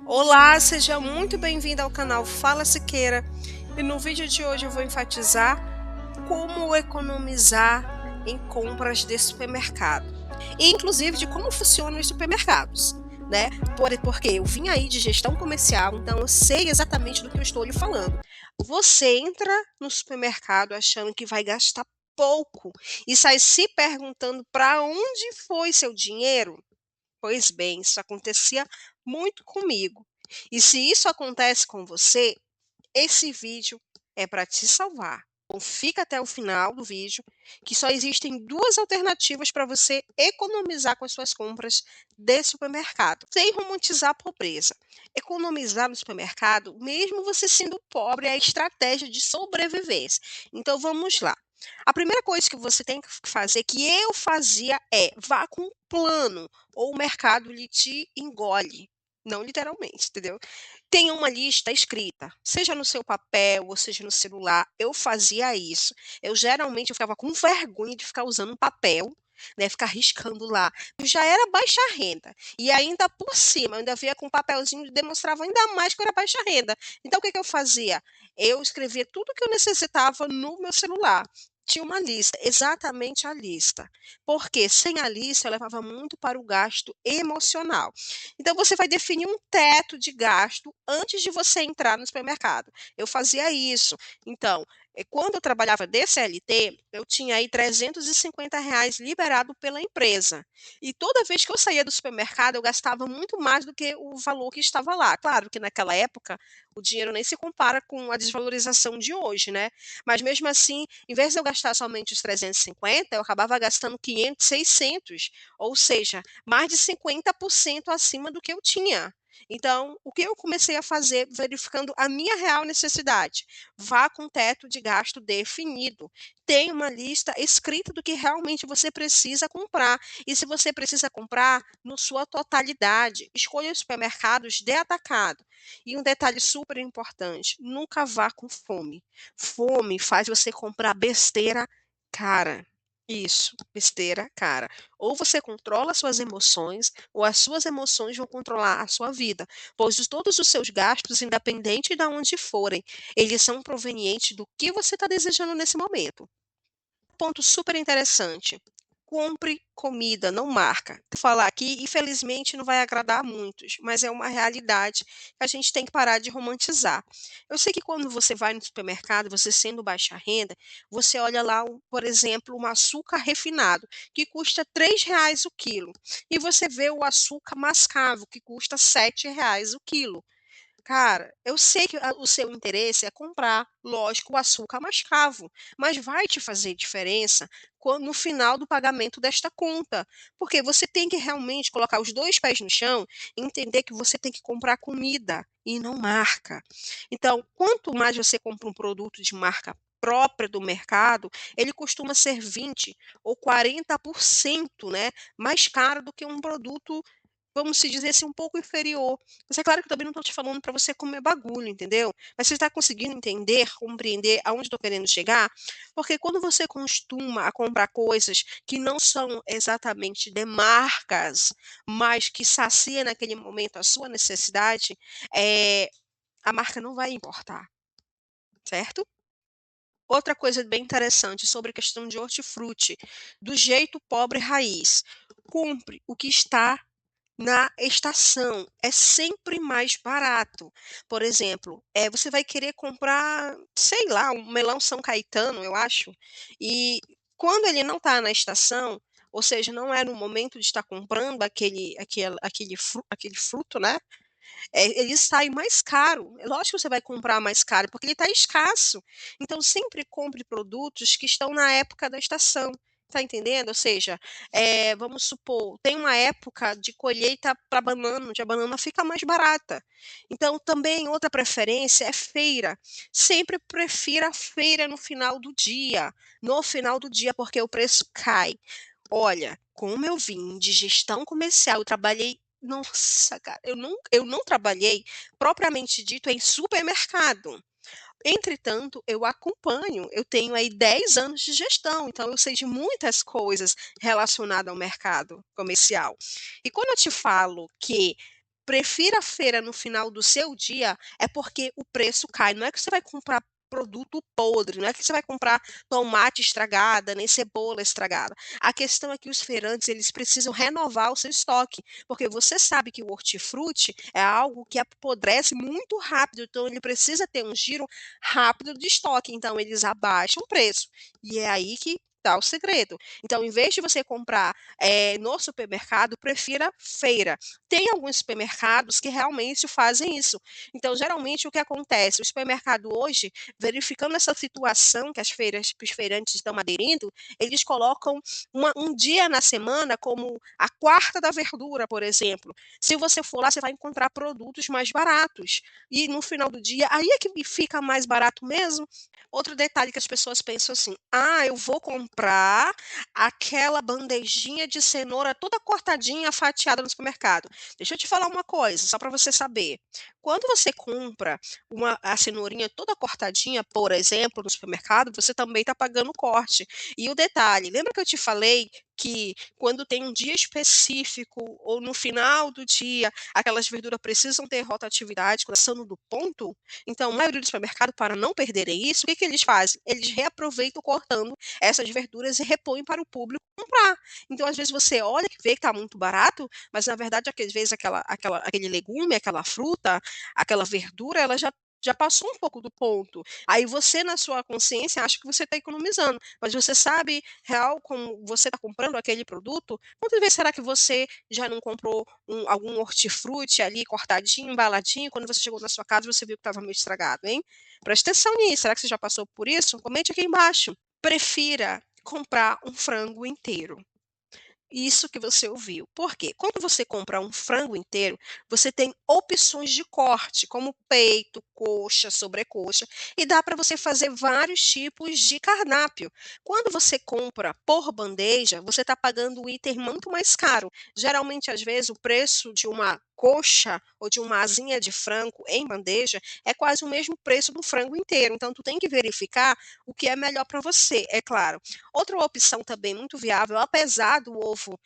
Olá, seja muito bem-vindo ao canal Fala Siqueira. E no vídeo de hoje eu vou enfatizar como economizar em compras de supermercado. E inclusive de como funcionam os supermercados, né? Porque eu vim aí de gestão comercial, então eu sei exatamente do que eu estou lhe falando. Você entra no supermercado achando que vai gastar pouco e sai se perguntando para onde foi seu dinheiro? Pois bem, isso acontecia muito comigo. E se isso acontece com você, esse vídeo é para te salvar. Então, fica até o final do vídeo, que só existem duas alternativas para você economizar com as suas compras de supermercado, sem romantizar a pobreza. Economizar no supermercado, mesmo você sendo pobre, é a estratégia de sobrevivência. Então vamos lá. A primeira coisa que você tem que fazer, que eu fazia, é vá com um plano, ou o mercado lhe te engole. Não literalmente, entendeu? Tenha uma lista escrita, seja no seu papel ou seja no celular. Eu fazia isso. Eu ficava com vergonha de ficar usando um papel, né, ficar riscando lá. Eu já era baixa renda. E ainda por cima, eu ainda via com um papelzinho e demonstrava ainda mais que eu era baixa renda. Então o que que eu fazia? Eu escrevia tudo que eu necessitava no meu celular. Tinha uma lista, exatamente a lista. Porque sem a lista eu levava muito para o gasto emocional. Então você vai definir um teto de gasto antes de você entrar no supermercado. Eu fazia isso. Então, quando eu trabalhava de CLT, eu tinha aí R$ 350 liberado pela empresa. E toda vez que eu saía do supermercado, eu gastava muito mais do que o valor que estava lá. Claro que naquela época o dinheiro nem se compara com a desvalorização de hoje, né? Mas mesmo assim, em vez de eu gastar somente os 350, eu acabava gastando 500, 600. Ou seja, mais de 50% acima do que eu tinha. Então, o que eu comecei a fazer, verificando a minha real necessidade? Vá com teto de gasto definido. Tenha uma lista escrita do que realmente você precisa comprar. E se você precisa comprar, na sua totalidade. Escolha os supermercados de atacado. E um detalhe super importante: nunca vá com fome. Fome faz você comprar besteira cara. Isso, besteira cara. Ou você controla suas emoções, ou as suas emoções vão controlar a sua vida, pois todos os seus gastos, independente de onde forem, eles são provenientes do que você está desejando nesse momento. Ponto super interessante. Compre comida, não marca. Vou falar aqui, infelizmente, não vai agradar a muitos, mas é uma realidade que a gente tem que parar de romantizar. Eu sei que quando você vai no supermercado, você sendo baixa renda, você olha lá, por exemplo, um açúcar refinado, que custa R$ 3 o quilo, e você vê o açúcar mascavo, que custa R$ 7 o quilo. Cara, eu sei que o seu interesse é comprar, lógico, o açúcar mascavo, mas vai te fazer diferença no final do pagamento desta conta, porque você tem que realmente colocar os dois pés no chão e entender que você tem que comprar comida e não marca. Então, quanto mais você compra um produto de marca própria do mercado, ele costuma ser 20 ou 40%, né, mais caro do que um produto, vamos se dizer assim, um pouco inferior. Mas é claro que eu também não estou te falando para você comer bagulho, entendeu? Mas você está conseguindo entender, compreender aonde estou querendo chegar? Porque quando você costuma a comprar coisas que não são exatamente de marcas, mas que sacia naquele momento a sua necessidade, a marca não vai importar, certo? Outra coisa bem interessante sobre a questão de hortifruti, do jeito pobre raiz. Compre o que está na estação, é sempre mais barato. Por exemplo, você vai querer comprar, sei lá, um melão São Caetano, eu acho, e quando ele não está na estação, ou seja, não é no momento de estar comprando aquele fruto, né? Ele sai mais caro. É lógico que você vai comprar mais caro, porque ele está escasso. Então, sempre compre produtos que estão na época da estação. Tá entendendo? Ou seja, vamos supor, tem uma época de colheita para banana, onde a banana fica mais barata. Então, também outra preferência é feira. Sempre prefira a feira no final do dia. No final do dia, porque o preço cai. Olha, como eu vim de gestão comercial, eu trabalhei, nossa, cara, eu não trabalhei propriamente dito em supermercado. Entretanto, eu acompanho, eu tenho aí 10 anos de gestão, então eu sei de muitas coisas relacionadas ao mercado comercial. E quando eu te falo que prefira a feira no final do seu dia, é porque o preço cai. Não é que você vai comprar produto podre, não é que você vai comprar tomate estragada, nem cebola estragada. A questão é que os feirantes, eles precisam renovar o seu estoque, porque você sabe que o hortifruti é algo que apodrece muito rápido, então ele precisa ter um giro rápido de estoque, então eles abaixam o preço. E é aí que está o segredo. Então, em vez de você comprar no supermercado, prefira feira. Tem alguns supermercados que realmente fazem isso. Então, geralmente, o que acontece? O supermercado hoje, verificando essa situação que os feirantes estão aderindo, eles colocam um dia na semana como a quarta da verdura, por exemplo. Se você for lá, você vai encontrar produtos mais baratos. E no final do dia, aí é que fica mais barato mesmo. Outro detalhe que as pessoas pensam assim: ah, eu vou comprar aquela bandejinha de cenoura toda cortadinha, fatiada no supermercado. Deixa eu te falar uma coisa, só para você saber. Quando você compra a cenourinha toda cortadinha, por exemplo, no supermercado, você também está pagando corte. E o detalhe, lembra que eu te falei que quando tem um dia específico ou no final do dia, aquelas verduras precisam ter rotatividade, passando do ponto? Então, a maioria do supermercado, para não perderem isso, o que eles fazem? Eles reaproveitam cortando essas verduras e repõem para o público comprar. Então, às vezes, você olha e vê que está muito barato, mas na verdade, às vezes, aquele legume, aquela fruta, aquela verdura, ela já passou um pouco do ponto. Aí você, na sua consciência, acha que você está economizando, mas você sabe real como você está comprando aquele produto? Quantas vezes será que você já não comprou algum hortifruti ali cortadinho, embaladinho, quando você chegou na sua casa você viu que estava meio estragado, hein? Presta atenção nisso. Será que você já passou por isso? Comente aqui embaixo. Prefira comprar um frango inteiro. Isso que você ouviu. Por quê? Quando você compra um frango inteiro, você tem opções de corte, como peito, coxa, sobrecoxa, e dá para você fazer vários tipos de cardápio. Quando você compra por bandeja, você está pagando um item muito mais caro. Geralmente, às vezes, o preço de uma coxa ou de uma asinha de frango em bandeja é quase o mesmo preço do frango inteiro. Então, tu tem que verificar o que é melhor para você, é claro. Outra opção também muito viável, apesar do ovo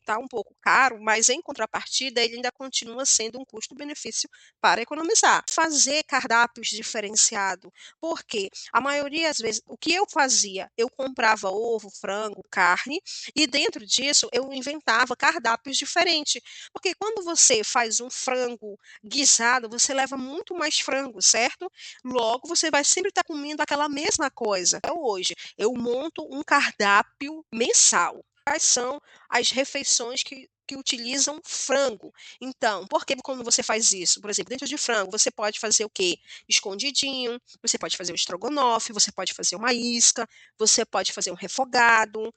tá um pouco caro, mas em contrapartida ele ainda continua sendo um custo-benefício para economizar. Fazer cardápios diferenciados, porque a maioria das vezes, o que eu fazia? Eu comprava ovo, frango, carne, e dentro disso eu inventava cardápios diferentes. Porque quando você faz um frango guisado, você leva muito mais frango, certo? Logo, você vai sempre estar comendo aquela mesma coisa. Então, hoje, eu monto um cardápio mensal. Quais são as refeições que utilizam frango? Então, por que quando você faz isso? Por exemplo, dentro de frango, você pode fazer o quê? Escondidinho, você pode fazer um estrogonofe, você pode fazer uma isca, você pode fazer um refogado.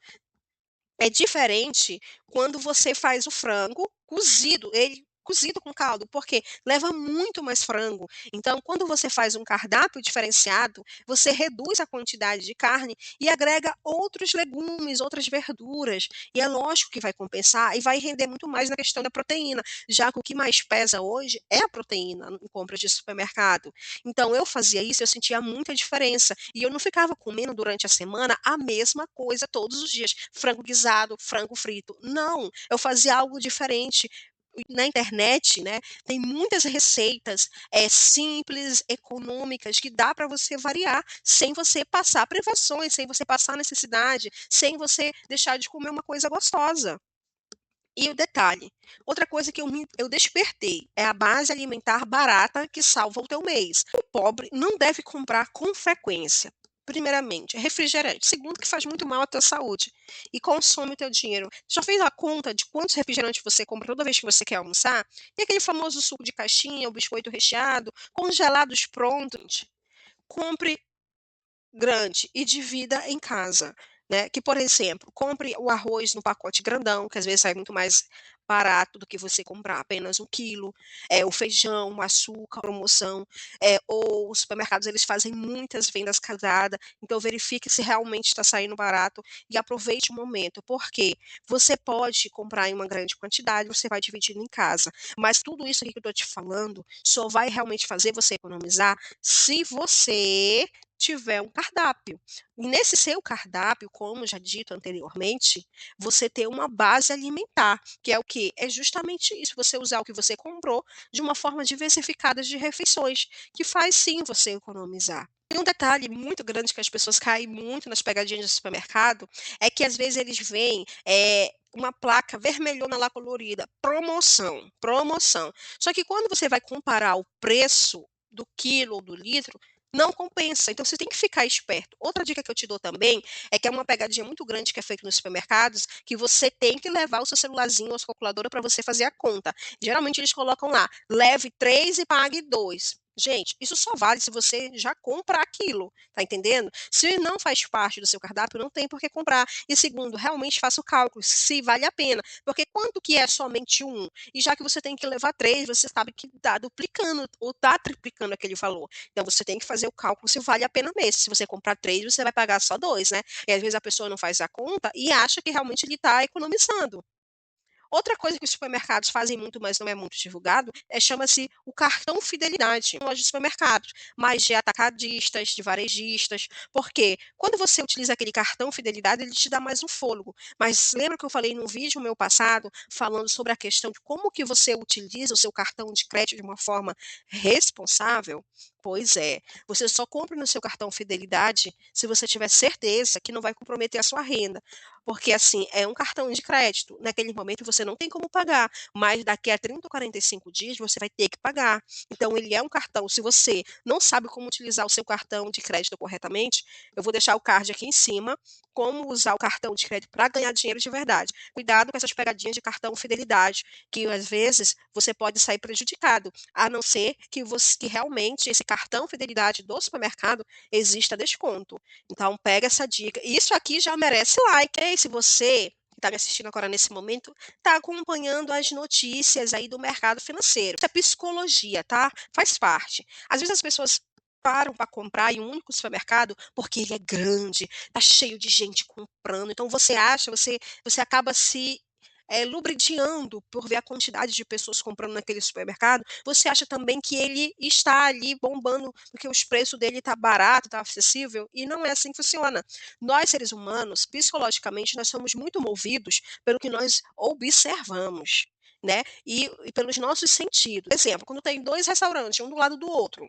É diferente quando você faz o frango cozido, ele cozido com caldo, porque leva muito mais frango. Então, quando você faz um cardápio diferenciado, você reduz a quantidade de carne e agrega outros legumes, outras verduras. E é lógico que vai compensar e vai render muito mais na questão da proteína, já que o que mais pesa hoje é a proteína em compras de supermercado. Então, eu fazia isso, eu sentia muita diferença. E eu não ficava comendo durante a semana a mesma coisa todos os dias. Frango guisado, frango frito. Não, eu fazia algo diferente. Na internet, né, tem muitas receitas simples, econômicas, que dá para você variar sem você passar privações, sem você passar necessidade, sem você deixar de comer uma coisa gostosa. E o detalhe, outra coisa que eu despertei é a base alimentar barata que salva o teu mês. O pobre não deve comprar com frequência. Primeiramente, refrigerante. Segundo, que faz muito mal à tua saúde e consome o teu dinheiro. Já fez a conta de quantos refrigerantes você compra toda vez que você quer almoçar? E aquele famoso suco de caixinha, o biscoito recheado, congelados prontos. Compre grande e divida em casa, né, que, por exemplo, compre o arroz no pacote grandão, que às vezes sai muito mais barato do que você comprar apenas 1 quilo, o feijão, o açúcar, promoção, ou os supermercados eles fazem muitas vendas casada, então verifique se realmente está saindo barato e aproveite o momento, porque você pode comprar em uma grande quantidade, você vai dividindo em casa, mas tudo isso aqui que eu estou te falando só vai realmente fazer você economizar se você tiver um cardápio. E nesse seu cardápio, como já dito anteriormente, você ter uma base alimentar, que é o quê? É justamente isso, você usar o que você comprou de uma forma diversificada de refeições, que faz sim você economizar. E um detalhe muito grande que as pessoas caem muito nas pegadinhas de supermercado, é que às vezes eles veem, uma placa vermelhona lá colorida, promoção, promoção. Só que quando você vai comparar o preço do quilo ou do litro, não compensa. Então você tem que ficar esperto. Outra dica que eu te dou também é que é uma pegadinha muito grande que é feita nos supermercados, que você tem que levar o seu celularzinho ou sua calculadora para você fazer a conta. Geralmente eles colocam lá, leve 3 e pague 2. Gente, isso só vale se você já compra aquilo, tá entendendo? Se não faz parte do seu cardápio, não tem por que comprar. E segundo, realmente faça o cálculo se vale a pena, porque quanto que é somente um? E já que você tem que levar 3, você sabe que está duplicando ou está triplicando aquele valor. Então você tem que fazer o cálculo se vale a pena mesmo. Se você comprar 3, você vai pagar só 2, né? E às vezes a pessoa não faz a conta e acha que realmente ele está economizando. Outra coisa que os supermercados fazem muito, mas não é muito divulgado, chama-se o cartão fidelidade em lojas de supermercados, mas de atacadistas, de varejistas, porque quando você utiliza aquele cartão fidelidade, ele te dá mais um fôlego. Mas lembra que eu falei num vídeo meu passado, falando sobre a questão de como que você utiliza o seu cartão de crédito de uma forma responsável? Pois é, você só compra no seu cartão fidelidade se você tiver certeza que não vai comprometer a sua renda. Porque, assim, é um cartão de crédito. Naquele momento você não tem como pagar, mas daqui a 30 ou 45 dias você vai ter que pagar. Então, ele é um cartão. Se você não sabe como utilizar o seu cartão de crédito corretamente, eu vou deixar o card aqui em cima, como usar o cartão de crédito para ganhar dinheiro de verdade. Cuidado com essas pegadinhas de cartão fidelidade, que às vezes você pode sair prejudicado, a não ser que, que realmente esse cartão fidelidade do supermercado exista desconto. Então, pega essa dica. Isso aqui já merece like, hein? Se você que está me assistindo agora nesse momento, está acompanhando as notícias aí do mercado financeiro. Isso é psicologia, tá? Faz parte. Às vezes as pessoas param para comprar em um único supermercado porque ele é grande, tá cheio de gente comprando. Então você acha, você acaba se lubridiando por ver a quantidade de pessoas comprando naquele supermercado, você acha também que ele está ali bombando porque os preços dele tá barato, tá acessível, e não é assim que funciona. Nós, seres humanos, psicologicamente, nós somos muito movidos pelo que nós observamos, né? E pelos nossos sentidos. Exemplo, quando tem 2 restaurantes, um do lado do outro,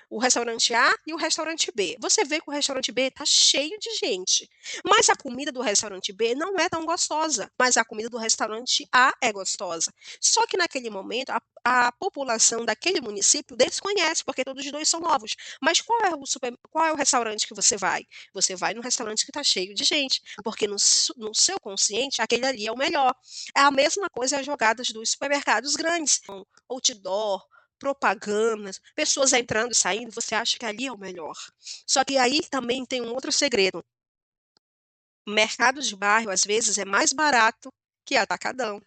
o restaurante A e o restaurante B. Você vê que o restaurante B está cheio de gente, mas a comida do restaurante B não é tão gostosa, mas a comida do restaurante A é gostosa. Só que naquele momento a população daquele município desconhece, porque todos os dois são novos. Mas qual é o restaurante que você vai? Você vai no restaurante que está cheio de gente, porque no seu consciente aquele ali é o melhor. É a mesma coisa as jogadas dos supermercados grandes. Outdoor, propagandas, pessoas entrando e saindo, você acha que ali é o melhor. Só que aí também tem um outro segredo. Mercado de bairro, às vezes, é mais barato que atacadão.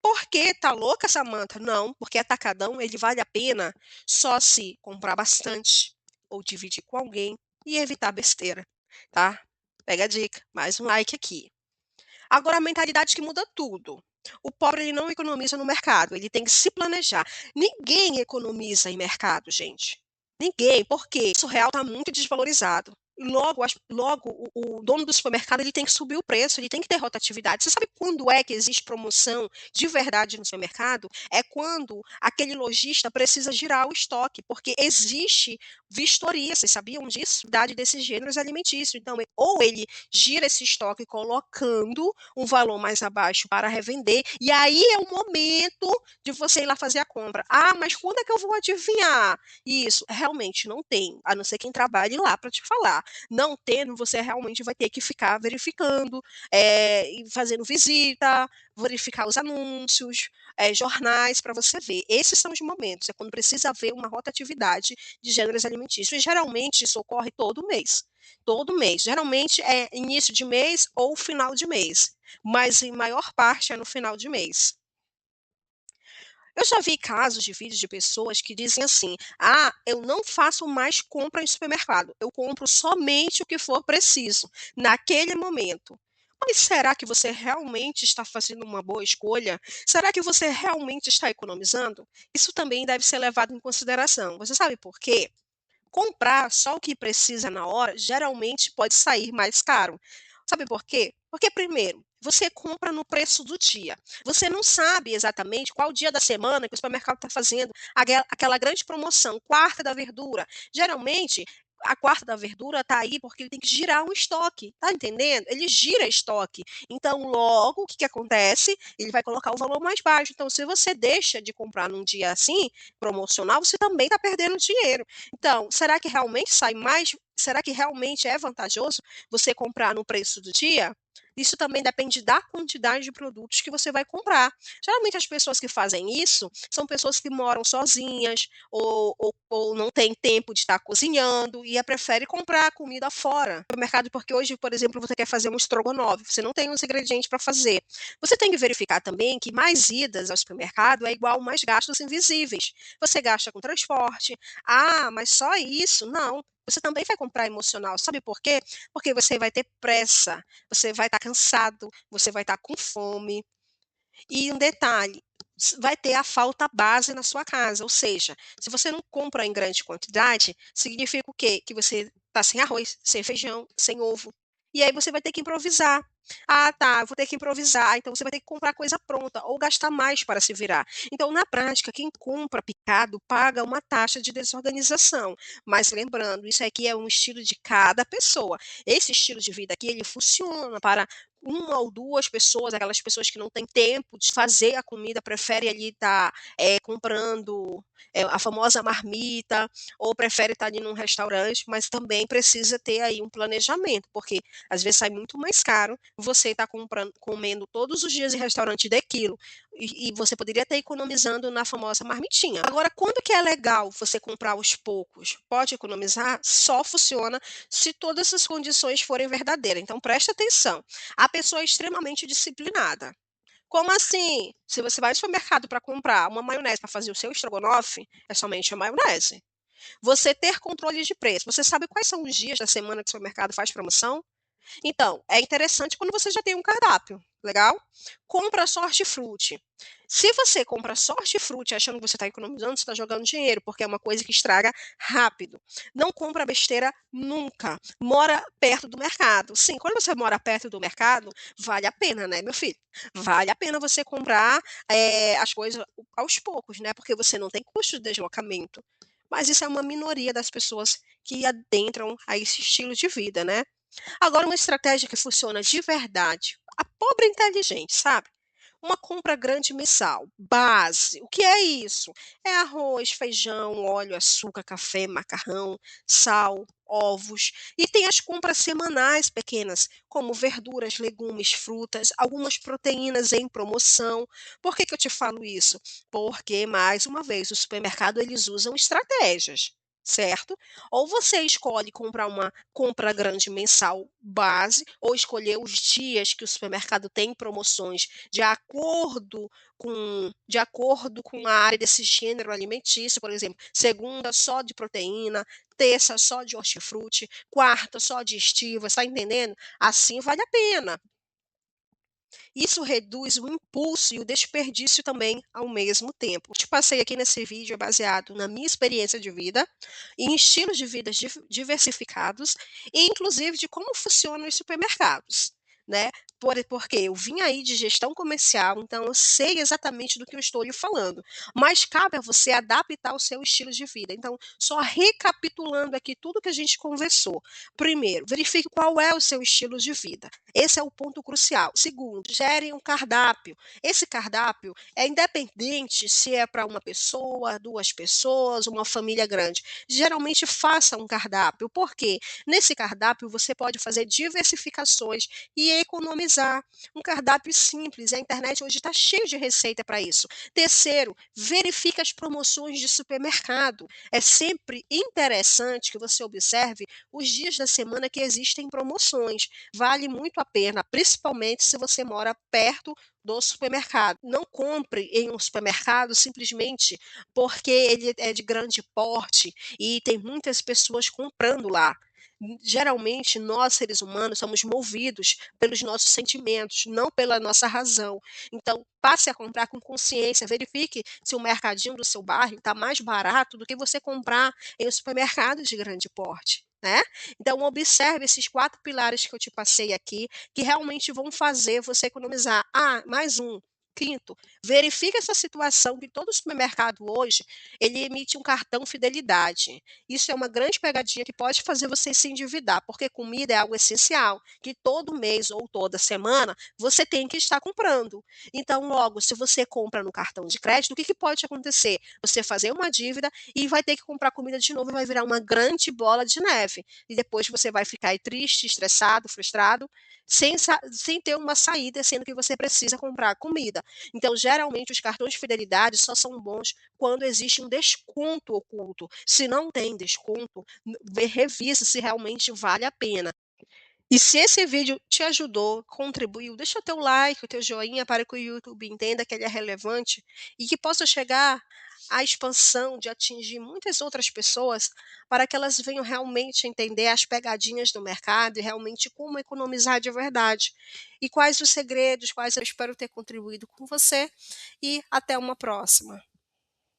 Por que tá louca, Samantha? Não, porque atacadão ele vale a pena só se comprar bastante ou dividir com alguém e evitar besteira, tá? Pega a dica, mais um like aqui. Agora a mentalidade que muda tudo. O pobre ele não economiza no mercado, ele tem que se planejar. Ninguém economiza em mercado, gente. Ninguém, porque o real está muito desvalorizado. Logo, logo o dono do supermercado ele tem que subir o preço, ele tem que ter rotatividade. Você sabe quando é que existe promoção de verdade no supermercado? É quando aquele lojista precisa girar o estoque, porque existe vistoria. Vocês sabiam disso? Idade desses gêneros alimentícios. Então, ou ele gira esse estoque colocando um valor mais abaixo para revender, e aí é o momento de você ir lá fazer a compra. Ah, mas quando é que eu vou adivinhar? Isso, realmente não tem, a não ser quem trabalhe lá para te falar. Não tendo, você realmente vai ter que ficar verificando, e fazendo visita, verificar os anúncios, jornais, para você ver. Esses são os momentos, é quando precisa haver uma rotatividade de gêneros alimentícios. E geralmente isso ocorre todo mês. Todo mês. Geralmente é início de mês ou final de mês, mas em maior parte é no final de mês. Eu já vi casos de vídeos de pessoas que dizem assim: "Ah, eu não faço mais compra em supermercado, eu compro somente o que for preciso, naquele momento". Mas será que você realmente está fazendo uma boa escolha? Será que você realmente está economizando? Isso também deve ser levado em consideração. Você sabe por quê? comprar só o que precisa na hora, geralmente pode sair mais caro. Sabe por quê? Porque primeiro, você compra no preço do dia. Você não sabe exatamente qual dia da semana que o supermercado está fazendo aquela grande promoção, quarta da verdura. Geralmente, a quarta da verdura está aí porque ele tem que girar um estoque, tá entendendo? Ele gira estoque. Então, logo, o que que acontece? Ele vai colocar o valor mais baixo. Então, se você deixa de comprar num dia assim, promocional, você também está perdendo dinheiro. Então, será que realmente sai mais? Será que realmente é vantajoso você comprar no preço do dia? Isso também depende da quantidade de produtos que você vai comprar. Geralmente, as pessoas que fazem isso são pessoas que moram sozinhas ou não têm tempo de estar cozinhando e prefere comprar comida fora no mercado, porque hoje, por exemplo, você quer fazer um estrogonofe, você não tem os ingredientes para fazer. Você tem que verificar também que mais idas ao supermercado é igual mais gastos invisíveis. Você gasta com transporte. Ah, mas só isso? Não. Você também vai comprar emocional. Sabe por quê? Porque você vai ter pressa, você vai estar cansado, você vai estar com fome. E um detalhe, vai ter a falta base na sua casa, ou seja, se você não compra em grande quantidade, significa o quê? Que você está sem arroz, sem feijão, sem ovo. E aí você vai ter que improvisar. Ah, tá, eu vou ter que improvisar. Então você vai ter que comprar coisa pronta ou gastar mais para se virar. Então, na prática, quem compra picado paga uma taxa de desorganização. Mas lembrando, isso aqui é um estilo de cada pessoa. Esse estilo de vida aqui, ele funciona para uma ou duas pessoas, aquelas pessoas que não têm tempo de fazer a comida, prefere ali estar comprando a famosa marmita, ou prefere estar ali num restaurante, mas também precisa ter aí um planejamento, porque às vezes sai muito mais caro você estar comprando, comendo todos os dias em restaurante de quilo, e você poderia estar economizando na famosa marmitinha. Agora, quando que é legal você comprar aos poucos? Pode economizar? Só funciona se todas as condições forem verdadeiras. Então, preste atenção. A pessoa é extremamente disciplinada. Como assim? Se você vai ao supermercado para comprar uma maionese para fazer o seu estrogonofe, é somente a maionese. Você ter controle de preço. Você sabe quais são os dias da semana que o supermercado faz promoção? Então, é interessante quando você já tem um cardápio, legal? Compra sorte-frute. Se você compra sorte-frute achando que você está economizando, você está jogando dinheiro, porque é uma coisa que estraga rápido. Não compra besteira nunca. Mora perto do mercado. Sim, quando você mora perto do mercado, vale a pena, né, meu filho? Vale a pena você comprar as coisas aos poucos, né? Porque você não tem custo de deslocamento. Mas isso é uma minoria das pessoas que adentram a esse estilo de vida, né? Agora, uma estratégia que funciona de verdade, a pobre inteligente, sabe? Uma compra grande mensal, base. O que é isso? É arroz, feijão, óleo, açúcar, café, macarrão, sal, ovos. E tem as compras semanais pequenas, como verduras, legumes, frutas, algumas proteínas em promoção. Por que que eu te falo isso? Porque, mais uma vez, o supermercado eles usam estratégias. Certo? Ou você escolhe comprar uma compra grande mensal base, ou escolher os dias que o supermercado tem promoções de acordo com a área desse gênero alimentício, por exemplo, segunda só de proteína, terça só de hortifruti, quarta só de estiva, está entendendo? Assim vale a pena. Isso reduz o impulso e o desperdício também ao mesmo tempo. O que te passei aqui nesse vídeo é baseado na minha experiência de vida, em estilos de vida diversificados e inclusive de como funcionam os supermercados, né? Porque eu vim aí de gestão comercial, então eu sei exatamente do que eu estou lhe falando, mas cabe a você adaptar o seu estilo de vida. Então, só recapitulando aqui tudo que a gente conversou. Primeiro, verifique qual é o seu estilo de vida. Esse é o ponto crucial. Segundo, gere um cardápio. Esse cardápio é independente se é para uma pessoa, duas pessoas, uma família grande. Geralmente faça um cardápio, porque nesse cardápio você pode fazer diversificações e economizar. Um cardápio simples, a internet hoje está cheia de receita para isso. Terceiro, verifique as promoções de supermercado. É sempre interessante que você observe os dias da semana que existem promoções. Vale muito a pena, principalmente se você mora perto do supermercado. Não compre em um supermercado simplesmente porque ele é de grande porte e tem muitas pessoas comprando lá. Geralmente, nós, seres humanos, somos movidos pelos nossos sentimentos, não pela nossa razão. Então, passe a comprar com consciência, verifique se o mercadinho do seu bairro está mais barato do que você comprar em um supermercado de grande porte, né. Então observe esses 4 pilares que eu te passei aqui, que realmente vão fazer você economizar. Ah, mais um, quinto, verifique essa situação que todo supermercado hoje, ele emite um cartão fidelidade. Isso é uma grande pegadinha que pode fazer você se endividar, porque comida é algo essencial, que todo mês ou toda semana você tem que estar comprando. Então, logo, se você compra no cartão de crédito, o que que pode acontecer? Você fazer uma dívida e vai ter que comprar comida de novo e vai virar uma grande bola de neve. E depois você vai ficar aí triste, estressado, frustrado, sem ter uma saída, sendo que você precisa comprar comida. Então, geralmente, os cartões de fidelidade só são bons quando existe um desconto oculto. Se não tem desconto, revise se realmente vale a pena. E se esse vídeo te ajudou, contribuiu, deixa o teu like, o teu joinha para que o YouTube entenda que ele é relevante e que possa chegar à expansão de atingir muitas outras pessoas, para que elas venham realmente entender as pegadinhas do mercado e realmente como economizar de verdade. E quais os segredos, quais eu espero ter contribuído com você, e até uma próxima.